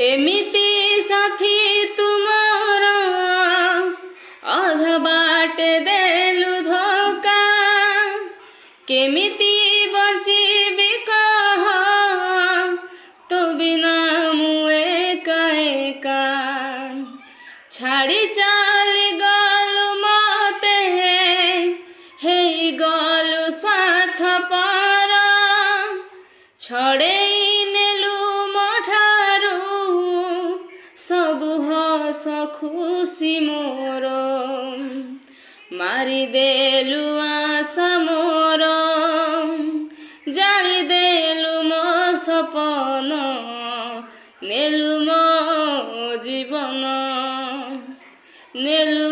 एमिति साथी तुमर अध बाटे देलु धोका केमिति बंचिबी कह तो बिना मुए एका छाड़ी चली गलु मते हे गलु स्वार्थ पर छड़े नेलु मठारू सबु हस खुशी मोर मारी देलु आशा मोर जाली देलु मो सपन नेलु मो जीवन नेलु